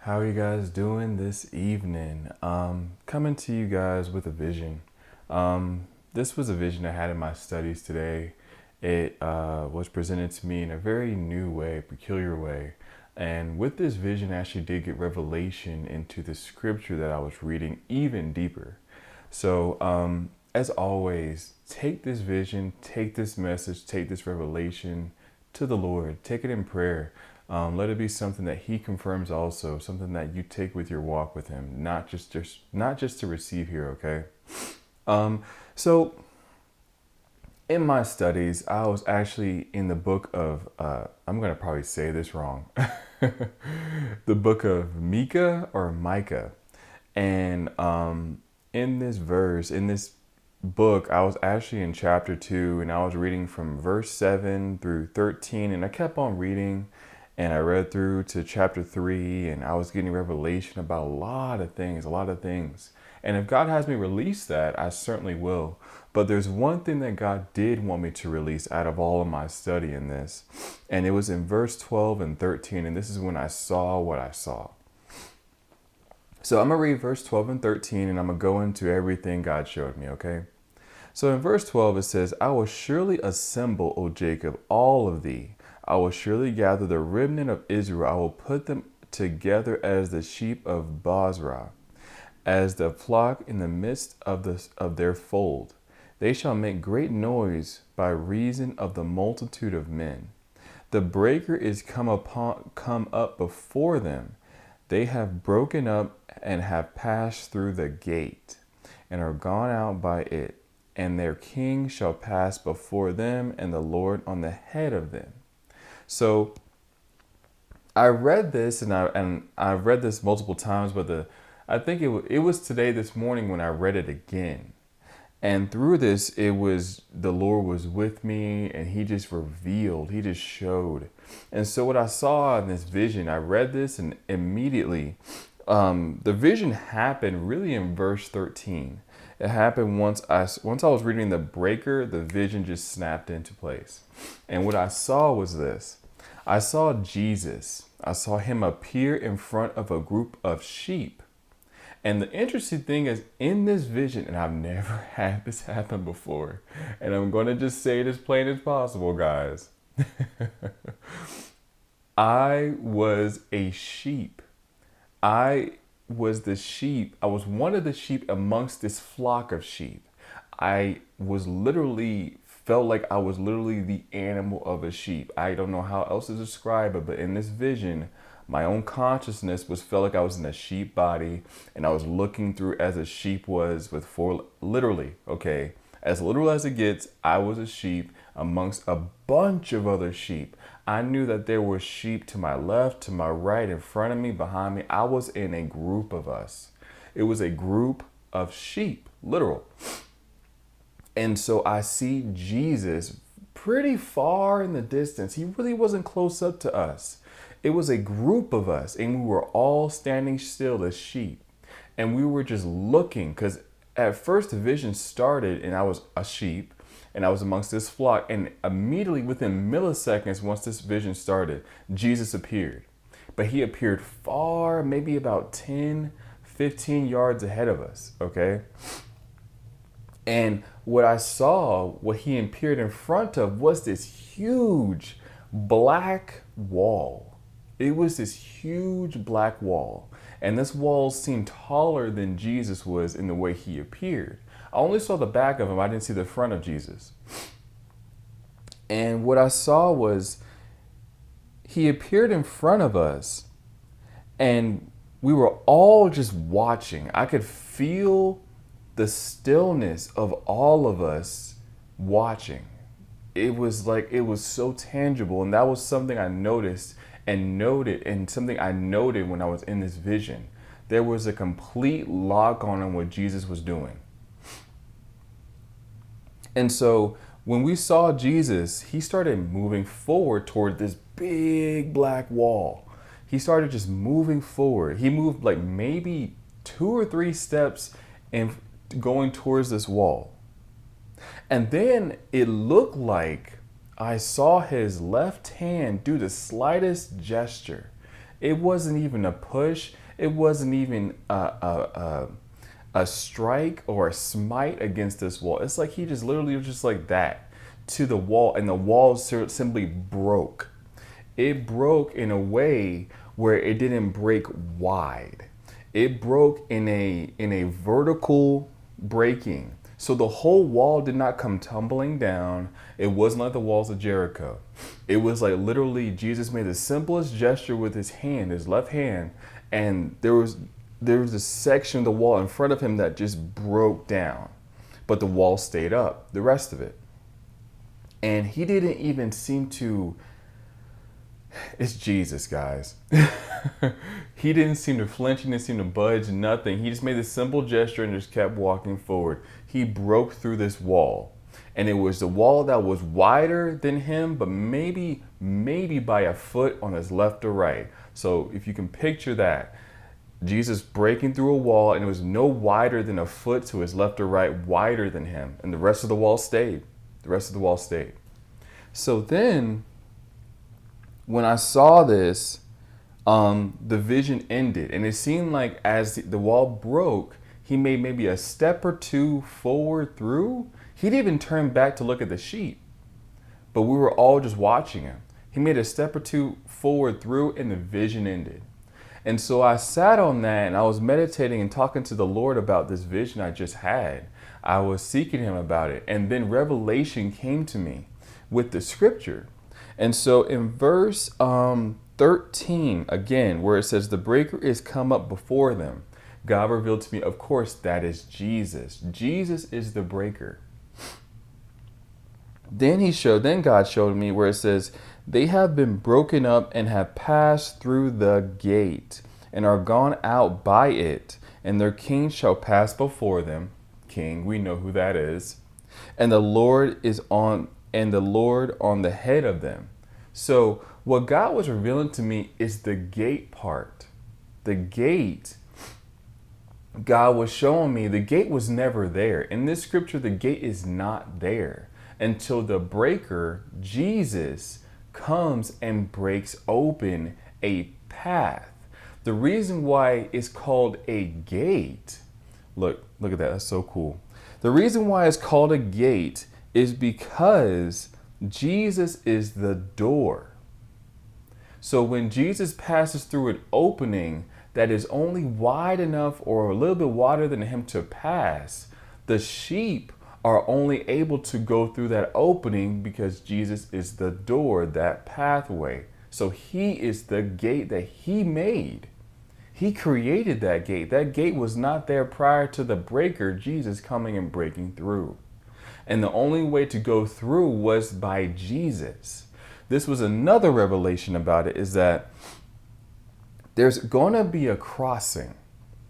How are you guys doing this evening? Coming to you guys with a vision. This was a vision I had in my studies today. It was presented to me in a very new way, peculiar way. And with this vision, I actually did get revelation into the scripture that I was reading even deeper. So, as always, take this vision, take this message, take this revelation to the Lord. Take it in prayer. Let it be something that He confirms, also something that you take with your walk with Him, not just to receive here. Okay. So in my studies, I was actually in the book of I'm gonna probably say this wrong, the book of Micah, and in this verse, in this book, I was actually in chapter 2, and I was reading from verse 7 through 13, and I kept on reading, and I read through to chapter 3, and I was getting revelation about a lot of things. And if God has me release that, I certainly will. But there's one thing that God did want me to release out of all of my study in this, and it was in verse 12 and 13, and this is when I saw what I saw. So I'm going to read verse 12 and 13, and I'm going to go into everything God showed me, okay? So in verse 12, it says, I will surely assemble, O Jacob, all of thee. I will surely gather the remnant of Israel. I will put them together as the sheep of Bozrah, as the flock in the midst of their fold. They shall make great noise by reason of the multitude of men. The breaker is come up before them. They have broken up and have passed through the gate, and are gone out by it. And their king shall pass before them, and the Lord on the head of them. So I read this, and I've read this multiple times, but I think it was today, this morning, when I read it again. And through this, it was the Lord was with me, and He just revealed, He just showed. And so what I saw in this vision, I read this, and immediately the vision happened really in verse 13. It happened once I was reading the breaker, the vision just snapped into place. And what I saw was this. I saw Jesus. I saw Him appear in front of a group of sheep. And the interesting thing is, in this vision, and I've never had this happen before, and I'm going to just say it as plain as possible, guys. I was a sheep. I was the sheep. I was one of the sheep amongst this flock of sheep. I was literally felt like I was literally the animal of a sheep. I don't know how else to describe it, but in this vision, my own consciousness felt like I was in a sheep body, and I was looking through as a sheep was with four, literally, okay, as literal as it gets. I was a sheep amongst a bunch of other sheep. I knew that there were sheep to my left, to my right, in front of me, behind me. I was in a group of us. It was a group of sheep, literal. And so I see Jesus pretty far in the distance. He really wasn't close up to us. It was a group of us, and we were all standing still as sheep. And we were just looking, because at first the vision started, and I was a sheep, and I was amongst this flock. And immediately, within milliseconds, once this vision started, Jesus appeared. But He appeared far, maybe about 10, 15 yards ahead of us, okay? And what I saw, what He appeared in front of, was this huge black wall. It was this huge black wall. And this wall seemed taller than Jesus was in the way He appeared. I only saw the back of Him. I didn't see the front of Jesus. And what I saw was He appeared in front of us, and we were all just watching. I could feel the stillness of all of us watching. It was so tangible, and that was something I noticed and noted, and something I noted when I was in this vision. There was a complete lock on what Jesus was doing. And so when we saw Jesus, He started moving forward toward this big black wall. He started just moving forward. He moved like maybe 2 or 3 steps and going towards this wall. And then it looked like I saw His left hand do the slightest gesture. It wasn't even a push. It wasn't even a strike or a smite against this wall. It's like he just literally was just like that to the wall, and the wall simply broke. It broke in a way where it didn't break wide. It broke in a vertical breaking. So the whole wall did not come tumbling down. It wasn't like the walls of Jericho. It was like literally Jesus made the simplest gesture with his hand, his left hand, and there was a section of the wall in front of him that just broke down. But the wall stayed up, the rest of it. And he didn't even seem to, it's Jesus, guys. He didn't seem to flinch, he didn't seem to budge, nothing. He just made this simple gesture and just kept walking forward. He broke through this wall. And it was the wall that was wider than him, but maybe by a foot on his left or right. So if you can picture that, Jesus breaking through a wall, and it was no wider than a foot to his left or right, wider than him. And the rest of the wall stayed. The rest of the wall stayed. So then, when I saw this, the vision ended. And it seemed like as the wall broke, he made maybe a step or two forward through. He didn't even turn back to look at the sheep. But we were all just watching him. He made a step or two forward through, and the vision ended. And so I sat on that, and I was meditating and talking to the Lord about this vision I just had. I was seeking him about it. And then revelation came to me with the scripture. And so in verse 13, again, where it says, the breaker is come up before them, God revealed to me, of course, that is Jesus. Jesus is the breaker. Then God showed me where it says, they have been broken up and have passed through the gate and are gone out by it, and their king shall pass before them. King, we know who that is. And the Lord on the head of them. So what God was revealing to me is the gate part. The gate, God was showing me the gate was never there. In this scripture, the gate is not there until the breaker, Jesus, comes and breaks open a path. The reason why it's called a gate, look at that, that's so cool. The reason why it's called a gate is because Jesus is the door. So when Jesus passes through an opening that is only wide enough or a little bit wider than him to pass, the sheep are only able to go through that opening because Jesus is the door, that pathway. So he is the gate that he made. He created that gate. That gate was not there prior to the breaker, Jesus, coming and breaking through. And the only way to go through was by Jesus. This was another revelation about it, is that there's going to be a crossing.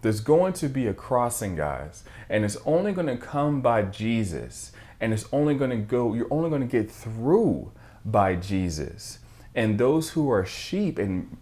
There's going to be a crossing, guys, and it's only going to come by Jesus, and it's only going to go, you're only going to get through by Jesus. And those who are sheep, and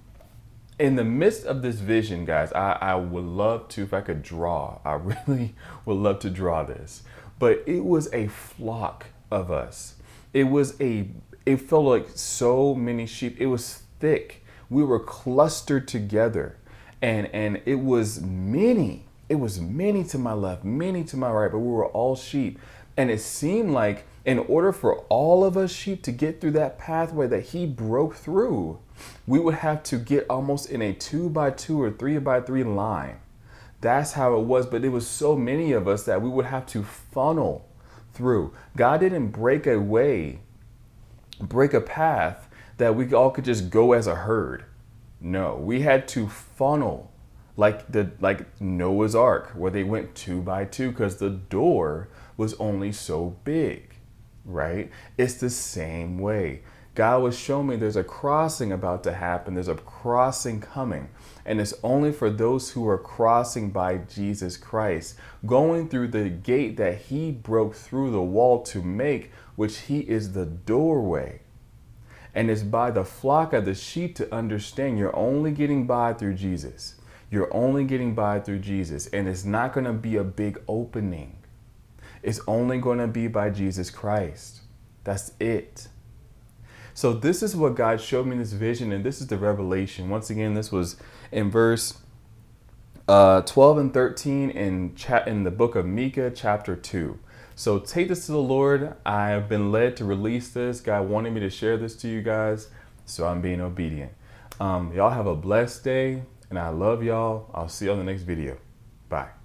in the midst of this vision, guys, I would love to, if I could draw, I really would love to draw this, but it was a flock of us. It felt like so many sheep. It was thick. We were clustered together. And it was many to my left, many to my right, but we were all sheep. And it seemed like in order for all of us sheep to get through that pathway that he broke through, we would have to get almost in a 2x2 or 3x3 line. That's how it was. But it was so many of us that we would have to funnel through. God didn't break a path that we all could just go as a herd. No, we had to funnel like Noah's Ark, where they went 2x2 because the door was only so big, right? It's the same way. God was showing me there's a crossing about to happen. There's a crossing coming. And it's only for those who are crossing by Jesus Christ, going through the gate that he broke through the wall to make, which he is the doorway. And it's by the flock of the sheep to understand you're only getting by through Jesus. You're only getting by through Jesus. And it's not going to be a big opening. It's only going to be by Jesus Christ. That's it. So this is what God showed me in this vision, and this is the revelation. Once again, this was in verse 12 and 13 in the book of Micah, chapter 2. So take this to the Lord. I have been led to release this. God wanted me to share this to you guys, so I'm being obedient. Y'all have a blessed day, and I love y'all. I'll see you on the next video. Bye.